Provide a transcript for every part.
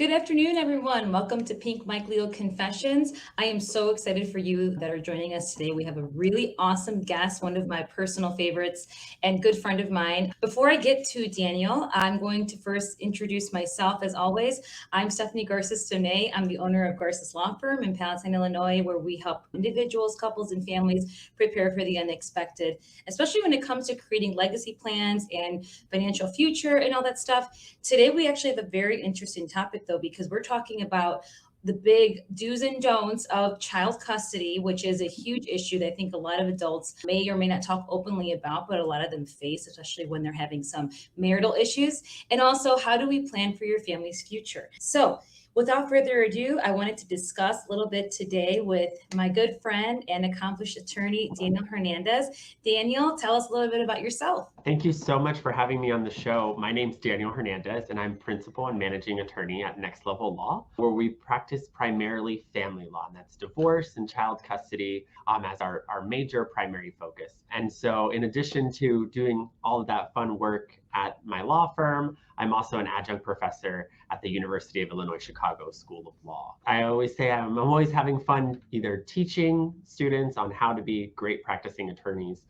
Good afternoon, everyone. Welcome to Pink Mike Leo Confessions. I am so excited for you that are joining us today. We have a really awesome guest, one of my personal favorites and good friend of mine. Before I get to Daniel, I'm going to first introduce myself as always. I'm Stephanie Garces-Sonnet. I'm the owner of Garces Law Firm in Palatine, Illinois, where we help individuals, couples, and families prepare for the unexpected, especially when it comes to creating legacy plans and financial future and all that stuff. Today, we actually have a very interesting topic, though, because we're talking about the big do's and don'ts of child custody, which is a huge issue that I think a lot of adults may or may not talk openly about, but a lot of them face, especially when they're having some marital issues. And also, how do we plan for your family's future? So, without further ado, I wanted to discuss a little bit today with my good friend and accomplished attorney, Daniel Hernandez. Daniel, tell us a little bit about yourself. Thank you so much for having me on the show. My name's Daniel Hernandez, and I'm principal and managing attorney at Next Level Law, where we practice primarily family law, and that's divorce and child custody as our major primary focus. And so in addition to doing all of that fun work at my law firm, I'm also an adjunct professor at the University of Illinois Chicago School of Law. I always say I'm always having fun either teaching students on how to be great practicing attorneys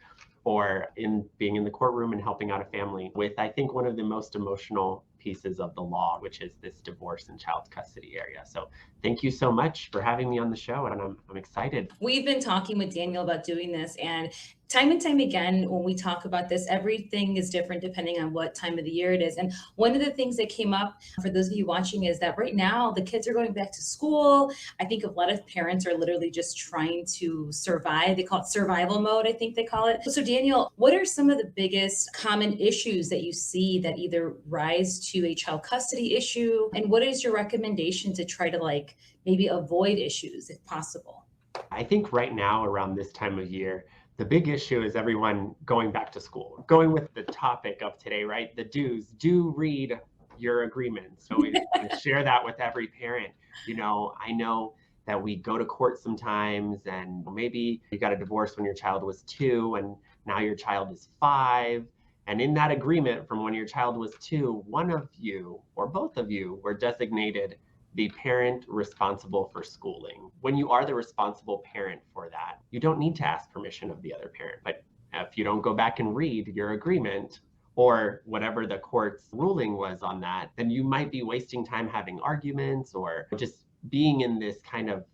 or in being in the courtroom and helping out a family with, I think, one of the most emotional pieces of the law, which is this divorce and child custody area. So thank you so much for having me on the show, and I'm excited. We've been talking with Daniel about doing this, and time again, when we talk about this, everything is different depending on what time of the year it is. And one of the things that came up for those of you watching is that right now the kids are going back to school. I think a lot of parents are literally just trying to survive. They call it survival mode, I think they call it. So, Daniel, what are some of the biggest common issues that you see that either rise to a child custody issue? And what is your recommendation to try to maybe avoid issues if possible? I think right now, around this time of year, the big issue is everyone going back to school. Going with the topic of today, right? The do's. Do read your agreements. So we share that with every parent. I know that we go to court sometimes, and maybe you got a divorce when your child was 2 and now your child is 5. And in that agreement from when your child was 2, one of you or both of you were designated the parent responsible for schooling. When you are the responsible parent for that, you don't need to ask permission of the other parent. But if you don't go back and read your agreement or whatever the court's ruling was on that, then you might be wasting time having arguments or just being in this kind of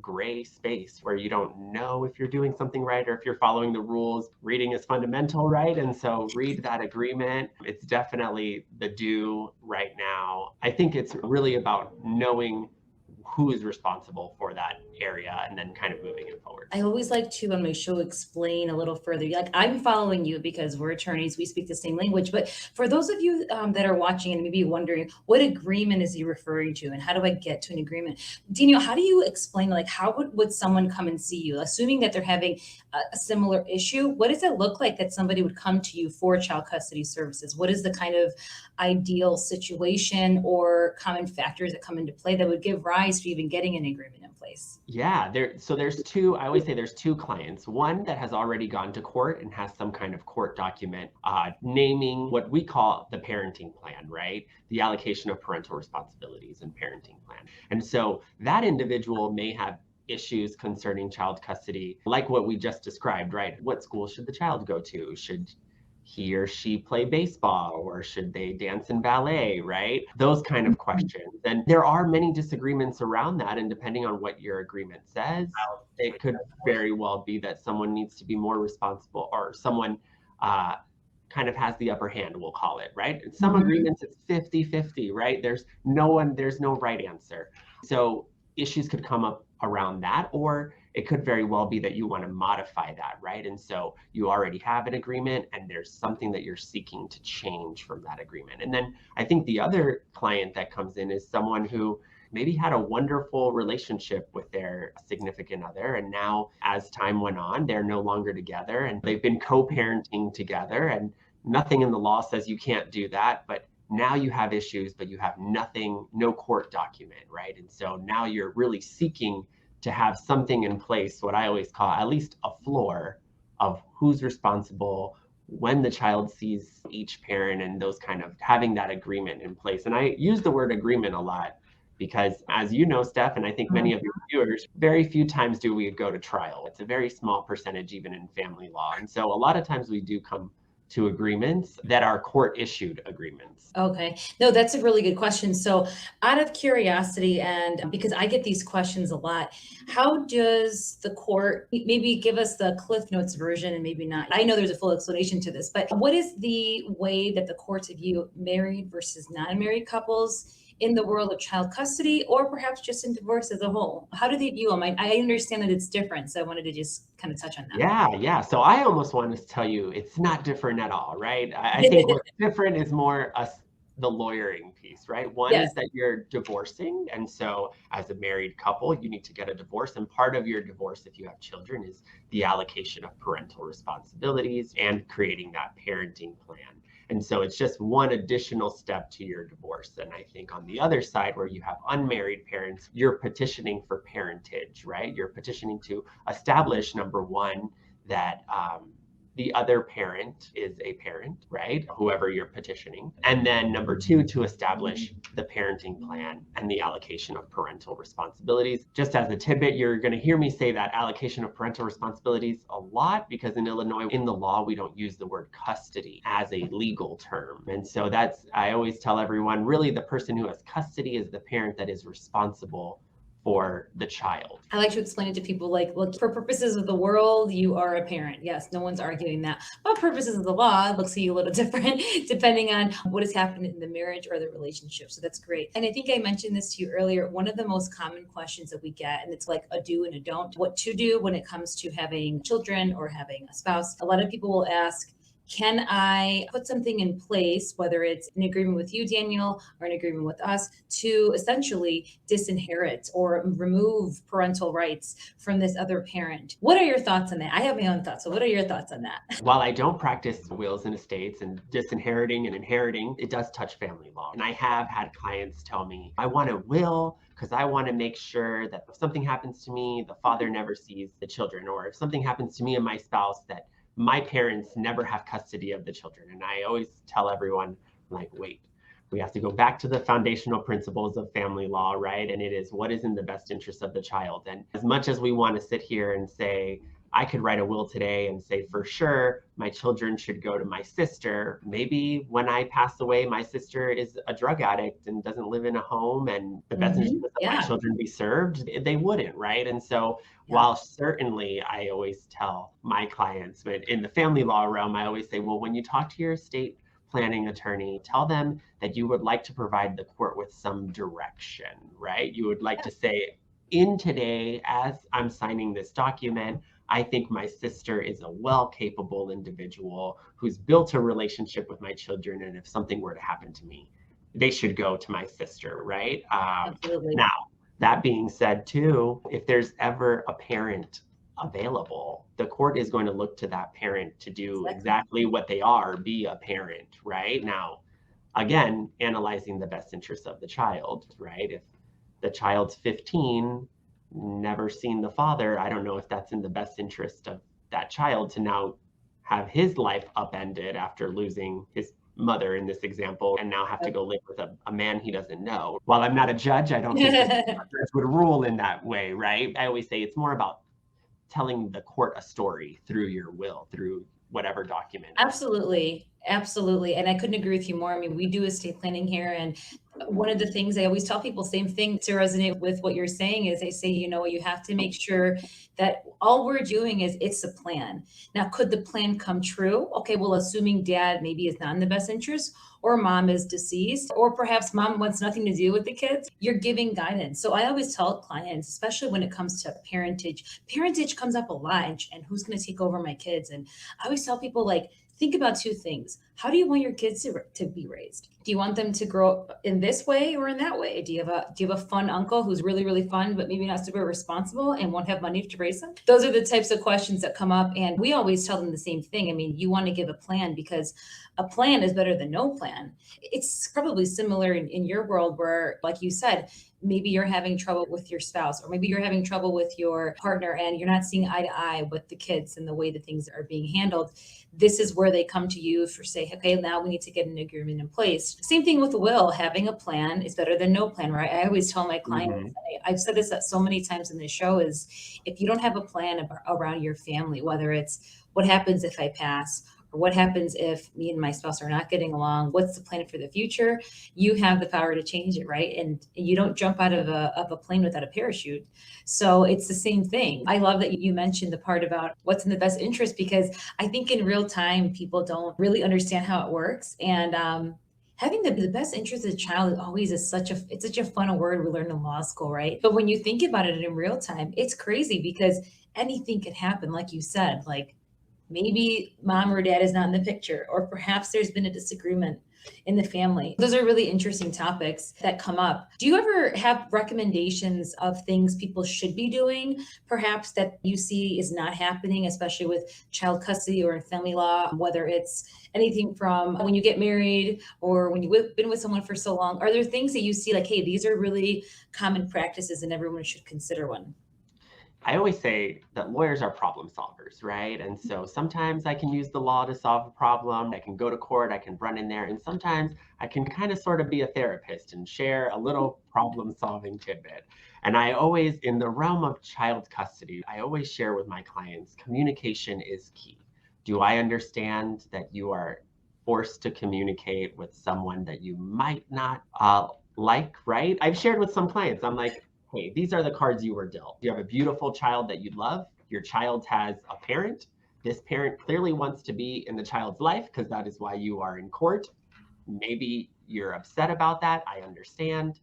gray space where you don't know if you're doing something right or if you're following the rules. Reading is fundamental, right? And so read that agreement. It's definitely the do right now. I think it's really about knowing who is responsible for that area and then kind of moving it forward. I always like to on my show explain a little further. Like, I'm following you because we're attorneys, we speak the same language. But for those of you that are watching and maybe wondering, what agreement is he referring to, and how do I get to an agreement? Daniel, how do you explain? Like, how would someone come and see you, assuming that they're having a similar issue? What does it look like that somebody would come to you for child custody services? What is the kind of ideal situation or common factors that come into play that would give rise to even getting an agreement in place? Yeah, there's two, I always say there's two clients. One that has already gone to court and has some kind of court document naming what we call the parenting plan, right? The allocation of parental responsibilities and parenting plan. And so that individual may have issues concerning child custody, like what we just described, right? What school should the child go to? Should he or she play baseball, or should they dance in ballet, right? Those kind of questions. And there are many disagreements around that. And depending on what your agreement says, it could very well be that someone needs to be more responsible, or someone kind of has the upper hand, we'll call it, right? In some agreements, it's 50-50, right? There's no right answer. So issues could come up around that, or it could very well be that you want to modify that, right? And so you already have an agreement and there's something that you're seeking to change from that agreement. And then I think the other client that comes in is someone who maybe had a wonderful relationship with their significant other, and now as time went on, they're no longer together and they've been co-parenting together, and nothing in the law says you can't do that, but now you have issues, but you have nothing, no court document, right? And so now you're really seeking to have something in place, what I always call at least a floor of who's responsible, when the child sees each parent, and those kind of having that agreement in place. And I use the word agreement a lot Because as you know, Steph, and I think many of your viewers, very few times do we go to trial. It's a very small percentage, even in family law. And so a lot of times we do come to agreements that are court issued agreements. Okay. No, that's a really good question. So, out of curiosity, and because I get these questions a lot, how does the court maybe give us the Cliff Notes version and maybe not? I know there's a full explanation to this, but what is the way that the courts view married versus non married couples in the world of child custody, or perhaps just in divorce as a whole? How do they view them? I understand that it's different. So, I wanted to just kind of touch on that. Yeah. So I almost wanted to tell you it's not different at all, right? I think what's different is more us, the lawyering piece, right? One Yes. is that you're divorcing. And so as a married couple, you need to get a divorce. And part of your divorce, if you have children, is the allocation of parental responsibilities and creating that parenting plan. And so it's just one additional step to your divorce. And I think on the other side, where you have unmarried parents, you're petitioning for parentage, right? You're petitioning to establish, number one, that the other parent is a parent, right? Whoever you're petitioning. And then number two, to establish the parenting plan and the allocation of parental responsibilities. Just as a tidbit, you're going to hear me say that allocation of parental responsibilities a lot because in Illinois, in the law, we don't use the word custody as a legal term. And so I always tell everyone, really the person who has custody is the parent that is responsible for the child. I like to explain it to people like, look, for purposes of the world, you are a parent. Yes, no one's arguing that. But purposes of the law, it looks a little different depending on what has happened in the marriage or the relationship. So that's great. And I think I mentioned this to you earlier. One of the most common questions that we get, and it's like a do and a don't, what to do when it comes to having children or having a spouse. A lot of people will ask, can I put something in place, whether it's an agreement with you, Daniel, or an agreement with us, to essentially disinherit or remove parental rights from this other parent? What are your thoughts on that? I have my own thoughts. So what are your thoughts on that? While I don't practice wills and estates and disinheriting and inheriting, it does touch family law. And I have had clients tell me, I want a will because I want to make sure that if something happens to me, the father never sees the children, or if something happens to me and my spouse, that my parents never have custody of the children. And I always tell everyone, like, wait, we have to go back to the foundational principles of family law, right? And it is what is in the best interest of the child. And as much as we want to sit here and say, I could write a will today and say, for sure, my children should go to my sister. Maybe when I pass away, my sister is a drug addict and doesn't live in a home and the best interest of my children be served. They wouldn't, right? And so while certainly I always tell my clients, but in the family law realm, I always say, well, when you talk to your estate planning attorney, tell them that you would like to provide the court with some direction, right? You would like to say, in today, as I'm signing this document, I think my sister is a well-capable individual who's built a relationship with my children. And if something were to happen to me, they should go to my sister, right? Absolutely. Now, that being said, too, if there's ever a parent available, the court is going to look to that parent to do exactly what they are, be a parent, right? Now, again, analyzing the best interest of the child, right? If the child's 15, never seen the father, I don't know if that's in the best interest of that child to now have his life upended after losing his mother in this example and now have to go live with a man he doesn't know. While I'm not a judge, I don't think that judge would rule in that way, right? I always say it's more about telling the court a story through your will, through whatever document. Absolutely. Absolutely. And I couldn't agree with you more. I mean, we do estate planning here. And one of the things I always tell people, same thing to resonate with what you're saying, is I say, you have to make sure that all we're doing is it's a plan. Now, could the plan come true? Okay, well, assuming dad maybe is not in the best interest, or mom is deceased, or perhaps mom wants nothing to do with the kids, you're giving guidance. So I always tell clients, especially when it comes to parentage comes up a lot, and who's going to take over my kids? And I always tell people, like, think about two things. How do you want your kids to be raised? Do you want them to grow up in this way or in that way? Do you have a fun uncle who's really, really fun, but maybe not super responsible and won't have money to raise them? Those are the types of questions that come up. And we always tell them the same thing. I mean, you want to give a plan because a plan is better than no plan. It's probably similar in your world where, like you said, maybe you're having trouble with your spouse, or maybe you're having trouble with your partner and you're not seeing eye to eye with the kids and the way that things are being handled. This is where where they come to you for say, okay, now we need to get an agreement in place. Same thing with the will. Having a plan is better than no plan, right? I always tell my clients, I've said this so many times in the show, is if you don't have a plan around your family, whether it's what happens if I pass, or what happens if me and my spouse are not getting along, what's the plan for the future? You have the power to change it, right? And you don't jump out of a plane without a parachute. So it's the same thing. I love that you mentioned the part about what's in the best interest, because I think in real time, people don't really understand how it works. And having the best interest of the child is always it's such a fun word we learn in law school, right? But when you think about it in real time, it's crazy because anything can happen, like you said, like maybe mom or dad is not in the picture, or perhaps there's been a disagreement in the family. Those are really interesting topics that come up. Do you ever have recommendations of things people should be doing, perhaps that you see is not happening, especially with child custody or in family law, whether it's anything from when you get married or when you've been with someone for so long? Are there things that you see like, hey, these are really common practices and everyone should consider one? I always say that lawyers are problem solvers, right? And so sometimes I can use the law to solve a problem. I can go to court, I can run in there, and sometimes I can kind of sort of be a therapist and share a little problem solving tidbit. And I always, in the realm of child custody, I always share with my clients, communication is key. Do I understand that you are forced to communicate with someone that you might not like, right? I've shared with some clients, I'm like, hey, these are the cards you were dealt. You have a beautiful child that you love. Your child has a parent. This parent clearly wants to be in the child's life because that is why you are in court. Maybe you're upset about that. I understand.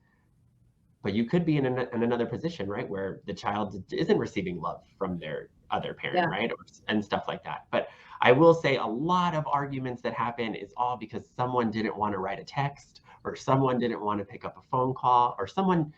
But you could be in another position, right, where the child isn't receiving love from their other parent, Yeah. right, and stuff like that. But I will say a lot of arguments that happen is all because someone didn't want to write a text, or someone didn't want to pick up a phone call, or someone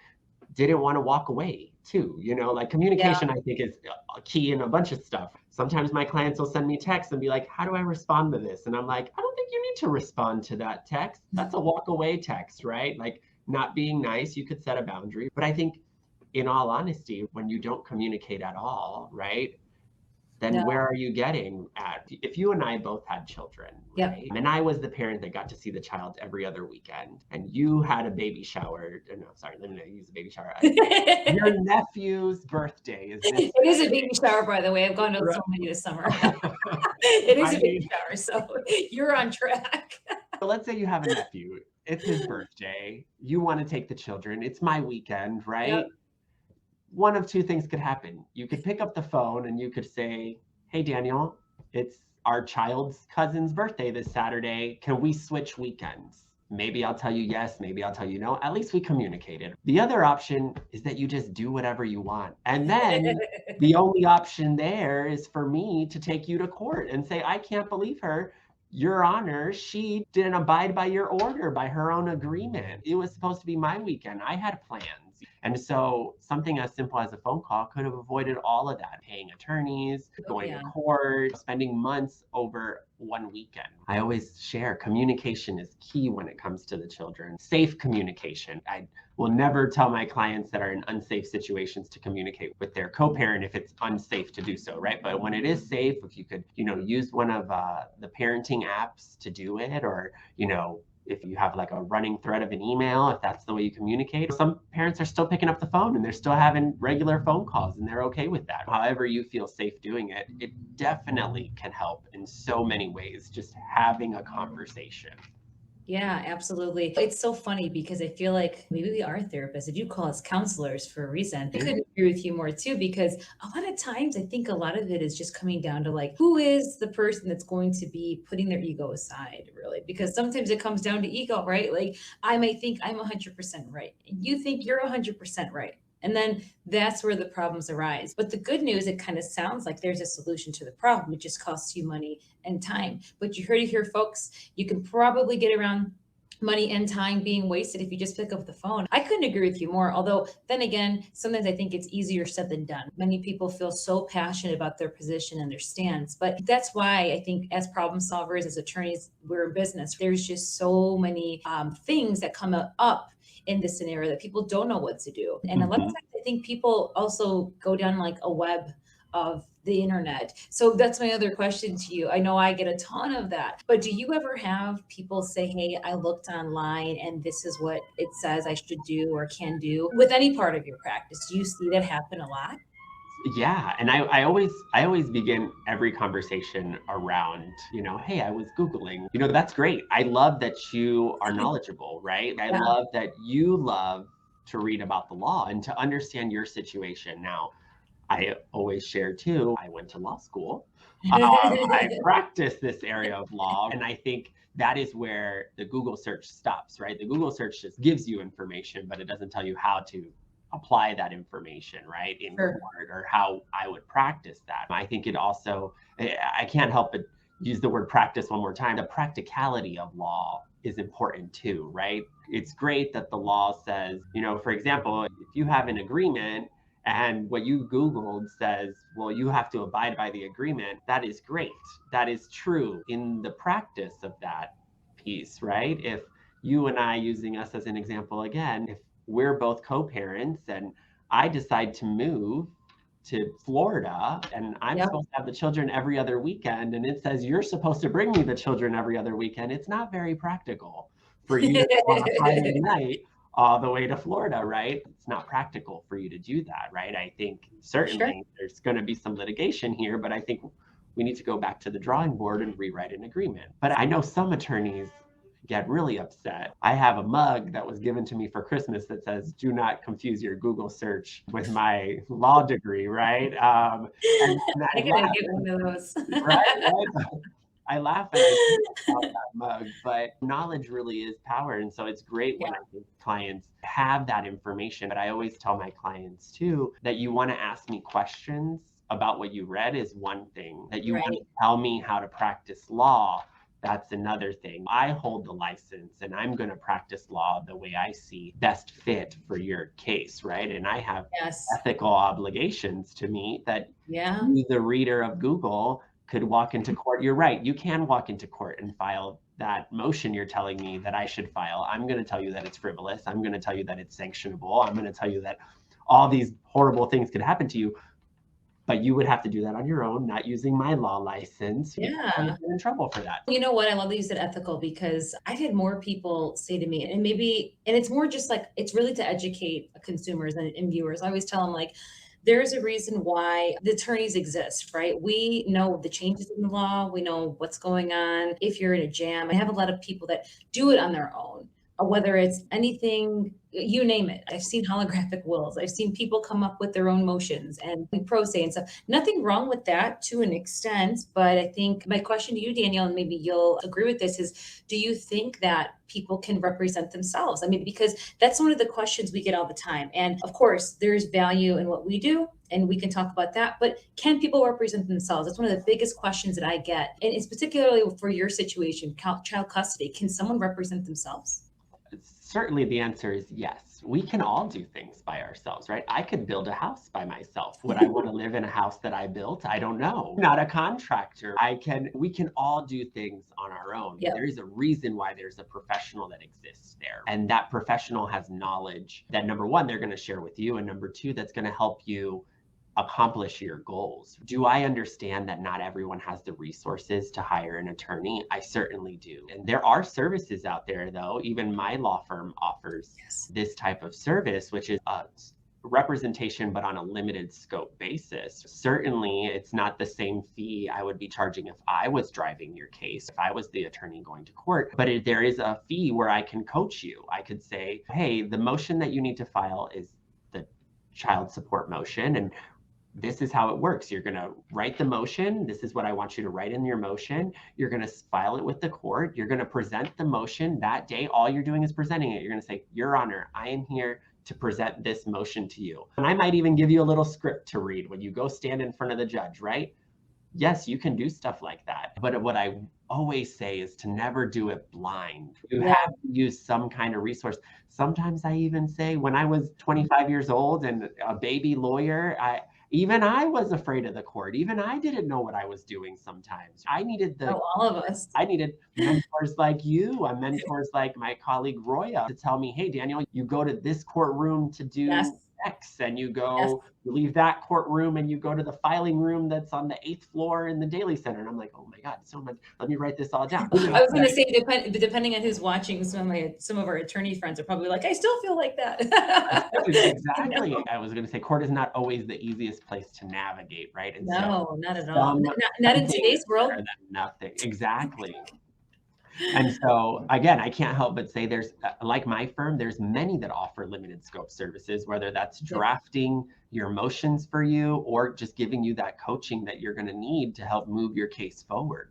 didn't want to walk away too. Like Yeah. communication, I think, is a key in a bunch of stuff. Sometimes my clients will send me texts and be like, how do I respond to this? And I'm like, I don't think you need to respond to that text. That's a walk away text, right? Like, not being nice, you could set a boundary. But I think, in all honesty, when you don't communicate at all, right, then No. where are you getting at? If you and I both had children, Yep. right? And I was the parent that got to see the child every other weekend, and you had a baby shower. No, sorry, let me not use a baby shower. Your nephew's birthday is this. It is a baby shower, by the way. I've gone to Right. so many this summer. It is I a baby mean, shower, so you're on track. so let's say you have a nephew. It's his birthday. You want to take the children. It's my weekend, Yep. right? One of two things could happen. You could pick up the phone and you could say, hey, Daniel, it's our child's cousin's birthday this Saturday. Can we switch weekends? Maybe I'll tell you yes, maybe I'll tell you no. At least we communicated. The other option is that you just do whatever you want. And then the only option there is for me to take you to court and say, I can't believe her. Your Honor, she didn't abide by your order, by her own agreement. It was supposed to be my weekend. I had plans. And so something as simple as a phone call could have avoided all of that, paying attorneys, going to court, spending months over one weekend. I always share communication is key when it comes to the children. Safe communication. I will never tell my clients that are in unsafe situations to communicate with their co-parent if it's unsafe to do so, right? But when it is safe, if you could, use one of the parenting apps to do it, or, if you have like a running thread of an email, if that's the way you communicate. Some parents are still picking up the phone and they're still having regular phone calls and they're okay with that. However you feel safe doing it, it definitely can help in so many ways, just having a conversation. Yeah, absolutely. It's so funny because I feel like maybe we are therapists. They do call us counselors for a reason. I couldn't agree with you more too, because a lot of times I think a lot of it is just coming down to like, who is the person that's going to be putting their ego aside, really? Because sometimes it comes down to ego, right? Like I might think I'm 100% right. And you think you're 100% right. And then that's where the problems arise. But the good news, it kind of sounds like there's a solution to the problem. It just costs you money and time. But you heard it here, folks. You can probably get around money and time being wasted if you just pick up the phone. I couldn't agree with you more. Although then again, sometimes I think it's easier said than done. Many people feel so passionate about their position and their stance. But that's why I think as problem solvers, as attorneys, we're in business. There's just so many things that come up in this scenario that people don't know what to do. And a lot of times I think people also go down like a web of the internet. So that's my other question to you. I know I get a ton of that, but do you ever have people say, hey, I looked online and this is what it says I should do or can do with any part of your practice? Do you see that happen a lot? Yeah, and I always begin every conversation around, hey, I was Googling. That's great. I love that you are knowledgeable, right? I Yeah. love that you love to read about the law and to understand your situation. Now, I always share too, I went to law school. I practice this area of law, and I think that is where the Google search stops, right? The Google search just gives you information, but it doesn't tell you how to apply that information, right, in Sure. court or how I would practice that. I think it also, I can't help but use the word practice one more time. The practicality of law is important too, right? It's great that the law says, for example, if you have an agreement and what you Googled says, well, you have to abide by the agreement, that is great. That is true in the practice of that piece, right? If you and I, using us as an example again, if we're both co-parents and I decide to move to Florida and I'm Yep. supposed to have the children every other weekend and it says you're supposed to bring me the children every other weekend, it's not very practical for you to go on a Friday night all the way to Florida, right? It's not practical for you to do that, right? I think Sure. certainly there's going to be some litigation here, but I think we need to go back to the drawing board and rewrite an agreement. But I know some attorneys get really upset. I have a mug that was given to me for Christmas that says, do not confuse your Google search with my law degree, right? And I I gotta laugh, get one of those. right? Right? I laugh and I think about that mug, but knowledge really is power. And so it's great when Yeah. I think clients have that information. But I always tell my clients too that you want to ask me questions about what you read is one thing, that you want Right. to tell me how to practice law. That's another thing. I hold the license and I'm going to practice law the way I see best fit for your case, right? And I have Yes. ethical obligations to meet that Yeah. you, the reader of Google, could walk into court. You're right. You can walk into court and file that motion you're telling me that I should file. I'm going to tell you that it's frivolous. I'm going to tell you that it's sanctionable. I'm going to tell you that all these horrible things could happen to you. But you would have to do that on your own, not using my law license. You might Yeah. get in trouble for that. You know what? I love that you said ethical because I've had more people say to me, and maybe, and it's more just like, it's really to educate consumers and viewers. I always tell them, like, there's a reason why the attorneys exist, right? We know the changes in the law, we know what's going on. If you're in a jam, I have a lot of people that do it on their own, whether it's anything, you name it. I've seen holographic wills, I've seen people come up with their own motions and pro se and stuff. Nothing wrong with that to an extent, but I think my question to you, Danielle, and maybe you'll agree with this, is do you think that people can represent themselves? I mean, because that's one of the questions we get all the time. And of course, there's value in what we do, and we can talk about that, but can people represent themselves? That's one of the biggest questions that I get. And it's particularly for your situation, child custody. Can someone represent themselves? Certainly the answer is yes. We can all do things by ourselves, right? I could build a house by myself. Would I want to live in a house that I built? I don't know. Not a contractor. We can all do things on our own. Yeah. There is a reason why there's a professional that exists there. And that professional has knowledge that, number one, they're going to share with you. And number two, that's going to help you accomplish your goals. Do I understand that not everyone has the resources to hire an attorney? I certainly do. And there are services out there, though. Even my law firm offers Yes. this type of service, which is a representation, but on a limited scope basis. Certainly, it's not the same fee I would be charging if I was driving your case, if I was the attorney going to court. But there is a fee where I can coach you. I could say, hey, the motion that you need to file is the child support motion. And this is how it works. You're going to write the motion. This is what I want you to write in your motion. You're going to file it with the court. You're going to present the motion that day. All you're doing is presenting it. You're going to say, Your Honor, I am here to present this motion to you. And I might even give you a little script to read when you go stand in front of the judge, right? Yes, you can do stuff like that. But what I always say is to never do it blind. You Yeah. have to use some kind of resource. Sometimes I even say when I was 25 years old and a baby lawyer, even I was afraid of the court. Even I didn't know what I was doing sometimes. I needed Oh, all of us. mentors like you, mentors like my colleague Roya to tell me, hey, Daniel, you go to this courtroom to do Yes. X and you Yes. go, you leave that courtroom and you go to the filing room that's on the 8th floor in the Daily Center. And I'm like, oh my God, so much. Let me write this all down. I was going to say, depending on who's watching, some of our attorney friends are probably like, I still feel like that. You Exactly. know? I was going to say court is not always the easiest place to navigate, right? And so No, not at all. some Not in something is today's better world. than nothing. Exactly. And so again, I can't help but say there's like my firm, there's many that offer limited scope services, whether that's drafting your motions for you or just giving you that coaching that you're going to need to help move your case forward.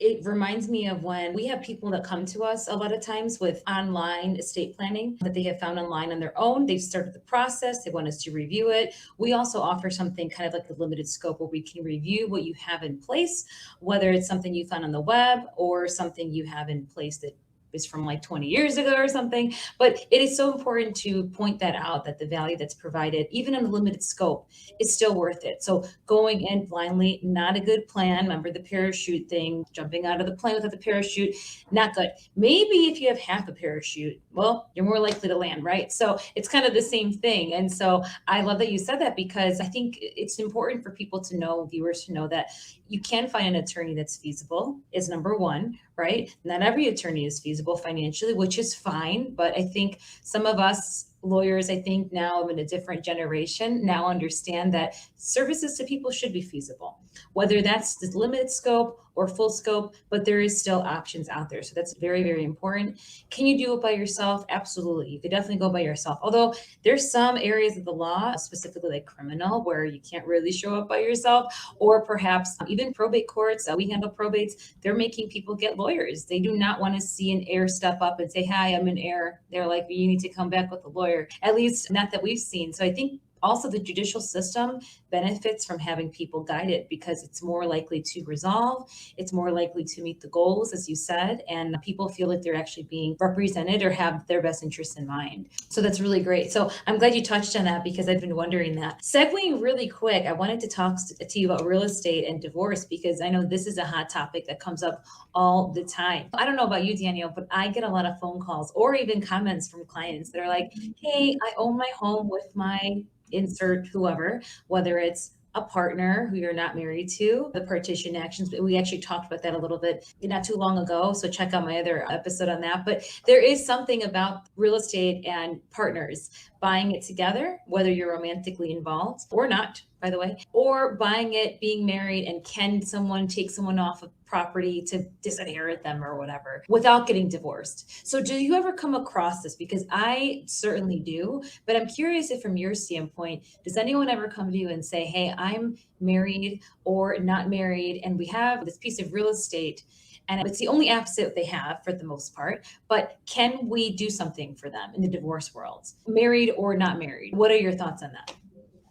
It reminds me of when we have people that come to us a lot of times with online estate planning that they have found online on their own. They've started the process. They want us to review it. We also offer something kind of like a limited scope where we can review what you have in place, whether it's something you found on the web or something you have in place that is from like 20 years ago or something. But it is so important to point that out, that the value that's provided, even in a limited scope, is still worth it. So going in blindly, not a good plan. Remember the parachute thing, jumping out of the plane without the parachute, not good. Maybe if you have half a parachute, well, you're more likely to land, right? So it's kind of the same thing. And so I love that you said that, because I think it's important for people to know, viewers to know, that you can find an attorney that's feasible, is number one, right? Not every attorney is feasible financially, which is fine. But I think some of us lawyers, I think now I'm in a different generation, now understand that services to people should be feasible, whether that's the limited scope or full scope, but there is still options out there. So that's very, very important. Can you do it by yourself? Absolutely. You could definitely go by yourself. Although there's some areas of the law, specifically like criminal, where you can't really show up by yourself, or perhaps even probate courts. We handle probates. They're making people get lawyers. They do not want to see an heir step up and say, hi, I'm an heir. They're like, you need to come back with a lawyer. At least not that we've seen. So I think also the judicial system benefits from having people guided, because it's more likely to resolve, it's more likely to meet the goals, as you said, and people feel like they're actually being represented or have their best interests in mind. So that's really great. So I'm glad you touched on that, because I've been wondering that. Segueing really quick, I wanted to talk to you about real estate and divorce, because I know this is a hot topic that comes up all the time. I don't know about you, Danielle, but I get a lot of phone calls or even comments from clients that are like, hey, I own my home with my insert whoever, whether it's a partner who you're not married to, the partition actions. We actually talked about that a little bit not too long ago. So check out my other episode on that. But there is something about real estate and partners buying it together, whether you're romantically involved or not, by the way, or buying it, being married, and can someone take someone off of property to disinherit them or whatever without getting divorced. So do you ever come across this? Because I certainly do, but I'm curious if from your standpoint, does anyone ever come to you and say, hey, I'm married or not married, and we have this piece of real estate, and it's the only asset they have for the most part, but can we do something for them in the divorce world, married or not married? What are your thoughts on that?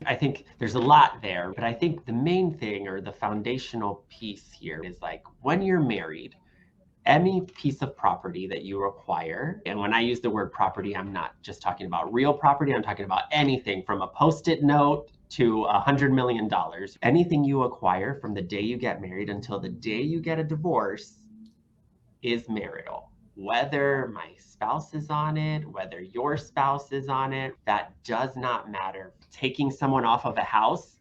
I think there's a lot there, but I think the main thing or the foundational piece here is like when you're married, any piece of property that you acquire, and when I use the word property, I'm not just talking about real property, I'm talking about anything from a Post-it note to $100 million. Anything you acquire from the day you get married until the day you get a divorce is marital. Whether my spouse is on it, whether your spouse is on it, that does not matter. Taking someone off of a house,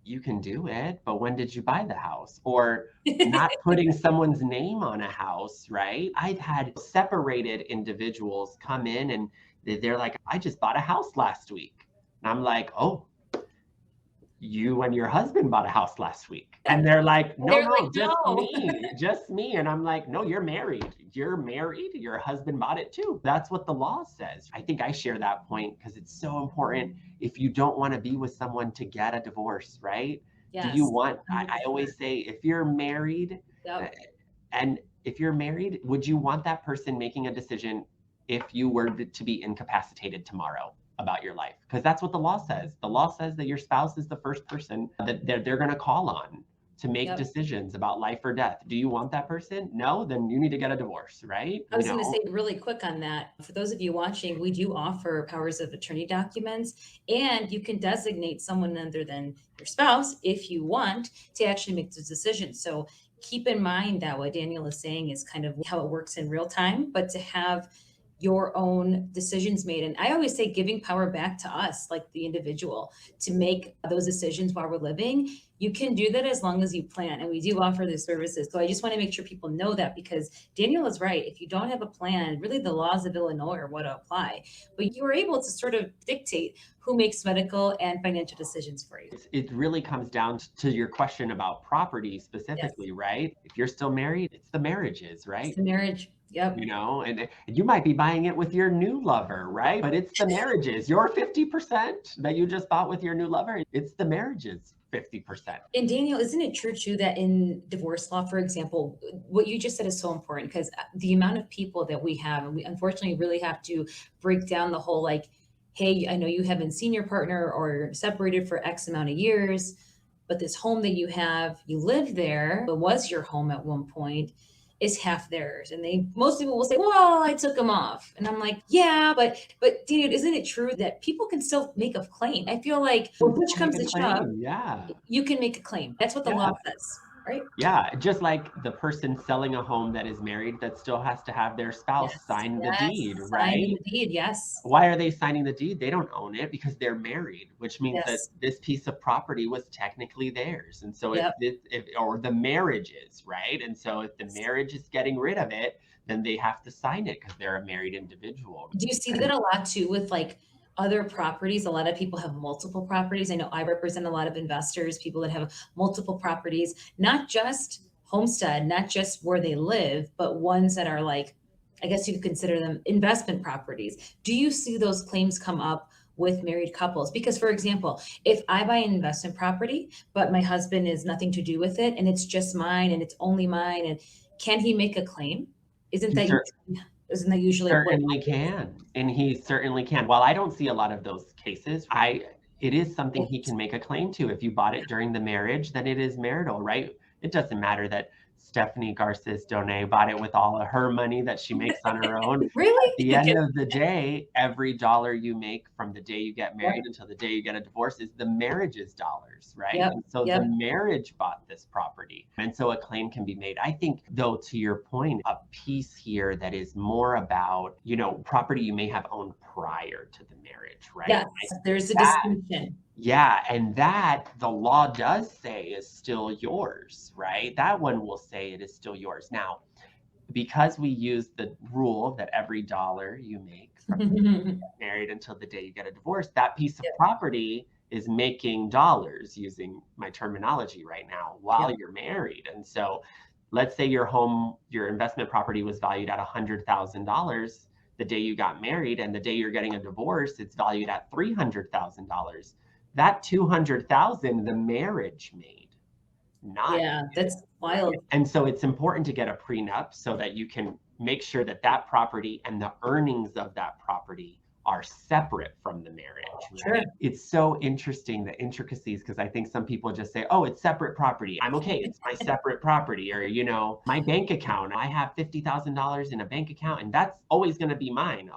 you can do it, but when did you buy the house? Or not putting someone's name on a house, right? I've had separated individuals come in and they're like, I just bought a house last week. And I'm like, oh, you and your husband bought a house last week. And they're like, no, They're like, no, just no. me, just me. And I'm like, no, you're married. You're married. Your husband bought it too. That's what the law says. I think I share that point because it's so important. If you don't want to be with someone to get a divorce, right? Do you Yes. want, I always say, if you're married, Yep. and if you're married, would you want that person making a decision if you were to be incapacitated tomorrow about your life? Because that's what the law says. The law says that your spouse is the first person that they're going to call on to make Yep. decisions about life or death. Do you want that person? No, then you need to get a divorce, right? I was going to say really quick on that. For those of you watching, we do offer powers of attorney documents, and you can designate someone other than your spouse if you want to actually make the decision. So keep in mind that what Daniel is saying is kind of how it works in real time, but to have your own decisions made. And I always say giving power back to us, like the individual, to make those decisions while we're living. You can do that as long as you plan. And we do offer these services. So I just want to make sure people know that, because Daniel is right. If you don't have a plan, really the laws of Illinois are what apply. But you are able to sort of dictate who makes medical and financial decisions for you. It really comes down to your question about property Yes. specifically, right? If you're still married, it's the marriages, It's right? the marriage. Yep. And you might be buying it with your new lover, right? But it's the marriages. Your 50% that you just bought with your new lover, it's the marriages 50%. And Daniel, isn't it true too that in divorce law, for example, what you just said is so important, because the amount of people that we have, and we unfortunately really have to break down the whole like, hey, I know you haven't seen your partner or you're separated for X amount of years, but this home that you have, you live there, it was your home at one point, is half theirs. And most people will say, well, I took them off. And I'm like, yeah, but dude, isn't it true that people can still make a claim? I feel like when push comes to shove, Yeah. you can make a claim. That's what the law says, right? Yeah, just like the person selling a home that is married, that still has to have their spouse Yes, sign the yes, deed, signing right? the deed, yes, Why are they signing the deed? They don't own it because they're married, which means that yes, this piece of property was technically theirs. And so yep. or the marriage is, right? And so if the marriage is getting rid of it, then they have to sign it because they're a married individual. Do you see that a lot too with like other properties? A lot of people have multiple properties. I know I represent a lot of investors, people that have multiple properties, not just homestead, not just where they live, but ones that are like, I guess you could consider them investment properties. Do you see those claims come up with married couples? Because, for example, if I buy an investment property, but my husband is nothing to do with it and it's just mine and it's only mine, and can he make a claim? Isn't He that cer- isn't that usually what Certainly can, and he certainly can. While I don't see a lot of those cases, it is something he can make a claim to. If you bought it during the marriage, then it is marital, right? It doesn't matter that Stephanie Garces Donay bought it with all of her money that she makes on her own. At really? the Okay. end of the day, every dollar you make from the day you get married Yep. until the day you get a divorce is the marriage's dollars, right? Yep. And so the Yep. marriage bought this property. And so a claim can be made. I think, though, to your point, a piece here that is more about, property you may have owned prior to the marriage, right? Yes, there's a That distinction. yeah, and that the law does say is still yours, right? That one will say it is still yours. Now, because we use the rule that every dollar you make from married until the day you get a divorce, that piece of Yep. property is making dollars, using my terminology right now, while Yep. you're married. And so let's say your investment property was valued at $100,000 the day you got married, and the day you're getting a divorce, it's valued at $300,000. That 200,000 the marriage made, not Yeah, you. that's wild. And so it's important to get a prenup so that you can make sure that that property and the earnings of that property are separate from the marriage, Sure. right? It's so interesting, the intricacies, because I think some people just say, oh, it's separate property. I'm okay, it's my separate property. Or, my bank account, I have $50,000 in a bank account and that's always going to be mine.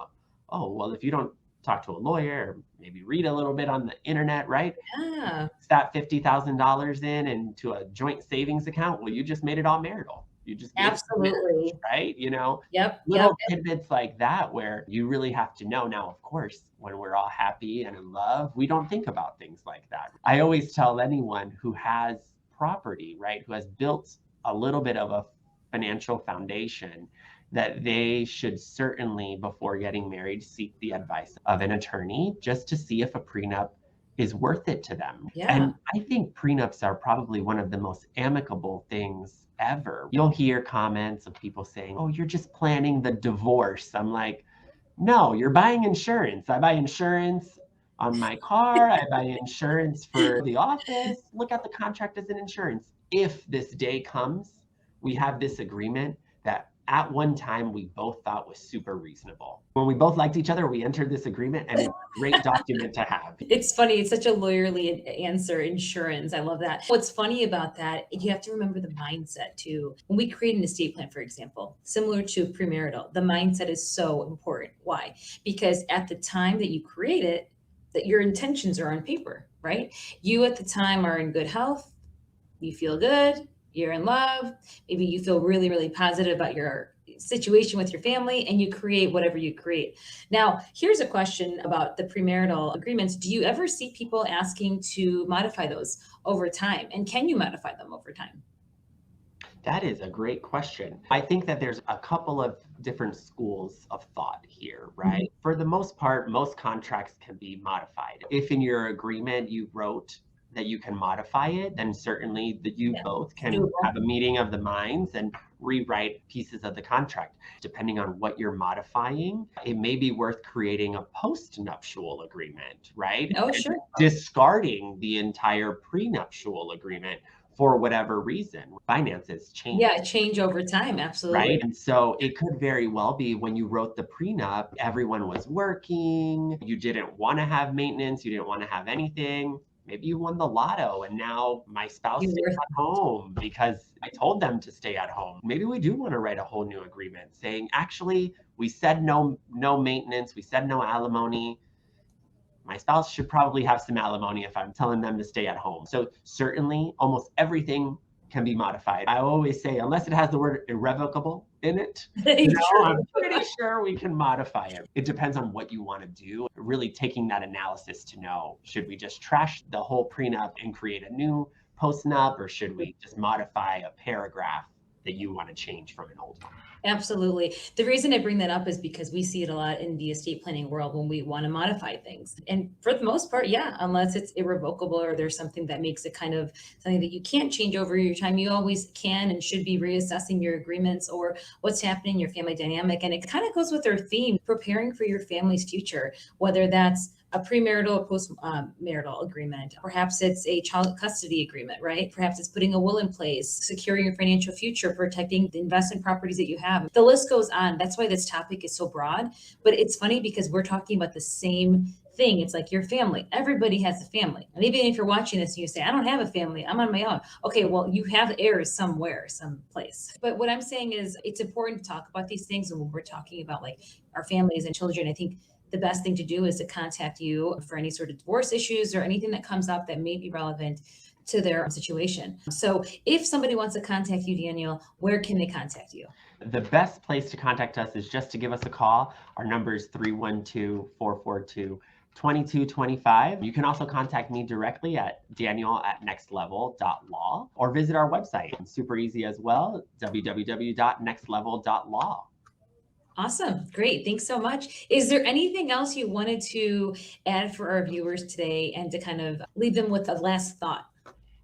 Oh, well, if you don't talk to a lawyer or maybe read a little bit on the internet, right? Yeah, It's that $50,000 in and to a joint savings account. Well, you just made it all marital. You just gave it to marriage, absolutely. right? Yep, yep. Little tidbits like that where you really have to know. Now, of course, when we're all happy and in love, we don't think about things like that. I always tell anyone who has property, right, who has built a little bit of a financial foundation, that they should certainly, before getting married, seek the advice of an attorney just to see if a prenup is worth it to them. Yeah. And I think prenups are probably one of the most amicable things ever. You'll hear comments of people saying, oh, you're just planning the divorce. I'm like, no, you're buying insurance. I buy insurance on my car. I buy insurance for the office. Look at the contract as an insurance. If this day comes, we have this agreement that at one time we both thought was super reasonable. When we both liked each other, we entered this agreement, and it's a great document to have. It's funny. It's such a lawyerly answer, insurance. I love that. What's funny about that, you have to remember the mindset too. When we create an estate plan, for example, similar to premarital, the mindset is so important. Why? Because at the time that you create it, that your intentions are on paper, right? You at the time are in good health, you feel good, you're in love, maybe you feel really, really positive about your situation with your family and you create whatever you create. Now, here's a question about the premarital agreements. Do you ever see people asking to modify those over time? And can you modify them over time? That is a great question. I think that there's a couple of different schools of thought here, right? Mhm. For the most part, most contracts can be modified. If in your agreement you wrote that you can modify it, then certainly that you Yeah, both it's can doable. have a meeting of the minds and rewrite pieces of the contract. Depending on what you're modifying, it may be worth creating a post-nuptial agreement, right? Oh, And sure. discarding the entire prenuptial agreement for whatever reason. Finances change, Yeah, change over time. right? Absolutely. And so it could very well be when you wrote the prenup, everyone was working, you didn't want to have maintenance, you didn't want to have anything. Maybe you won the lotto and now my spouse You're stays worth at home because I told them to stay at home. Maybe we do want to write a whole new agreement saying, actually, we said no maintenance, we said no alimony. My spouse should probably have some alimony if I'm telling them to stay at home. So certainly almost everything can be modified. I always say, unless it has the word irrevocable in it, True. I'm pretty sure we can modify it. It depends on what you want to do. Really taking that analysis to know, should we just trash the whole prenup and create a new postnup, or should we just modify a paragraph that you want to change from an old one? Absolutely. The reason I bring that up is because we see it a lot in the estate planning world when we want to modify things. And for the most part, yeah, unless it's irrevocable or there's something that makes it kind of something that you can't change over your time, you always can and should be reassessing your agreements or what's happening in your family dynamic. And it kind of goes with our theme, preparing for your family's future, whether that's a premarital or post-marital agreement. Perhaps it's a child custody agreement, right? Perhaps it's putting a will in place, securing your financial future, protecting the investment properties that you have. The list goes on. That's why this topic is so broad. But it's funny because we're talking about the same thing. It's like your family. Everybody has a family. And even if you're watching this and you say, I don't have a family, I'm on my own. Okay, well, you have heirs somewhere, someplace. But what I'm saying is it's important to talk about these things. And when we're talking about like our families and children, I think the best thing to do is to contact you for any sort of divorce issues or anything that comes up that may be relevant to their situation. So if somebody wants to contact you, Daniel, where can they contact you? The best place to contact us is just to give us a call. Our number is 312-442-2225. You can also contact me directly at daniel@nextlevel.law or visit our website. It's super easy as well, www.nextlevel.law. Awesome. Great. Thanks so much. Is there anything else you wanted to add for our viewers today and to kind of leave them with a last thought?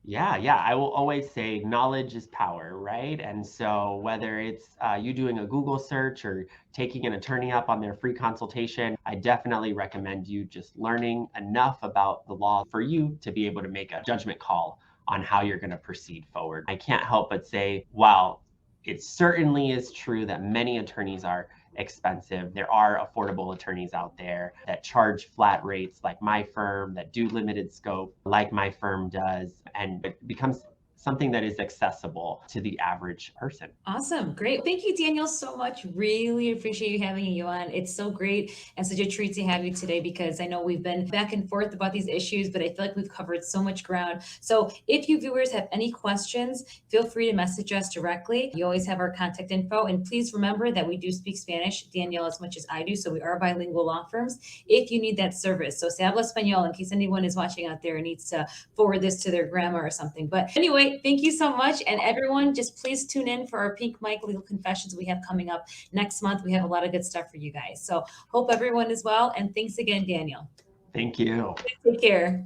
Yeah. I will always say knowledge is power, right? And so whether it's you doing a Google search or taking an attorney up on their free consultation, I definitely recommend you just learning enough about the law for you to be able to make a judgment call on how you're going to proceed forward. I can't help but say, wow, it certainly is true that many attorneys are expensive. There are affordable attorneys out there that charge flat rates like my firm, that do limited scope like my firm does, and it becomes something that is accessible to the average person. Awesome. Great. Thank you, Daniel, so much. Really appreciate you having you on. It's so great and such a treat to have you today because I know we've been back and forth about these issues, but I feel like we've covered so much ground. So if you viewers have any questions, feel free to message us directly. You always have our contact info. And please remember that we do speak Spanish, Danielle, as much as I do. So we are bilingual law firms if you need that service. So se habla español in case anyone is watching out there and needs to forward this to their grandma or something. But anyway, thank you so much. And everyone, just please tune in for our Pink Mike Legal Confessions we have coming up next month. We have a lot of good stuff for you guys. So hope everyone is well. And thanks again, Daniel. Thank you. Take care.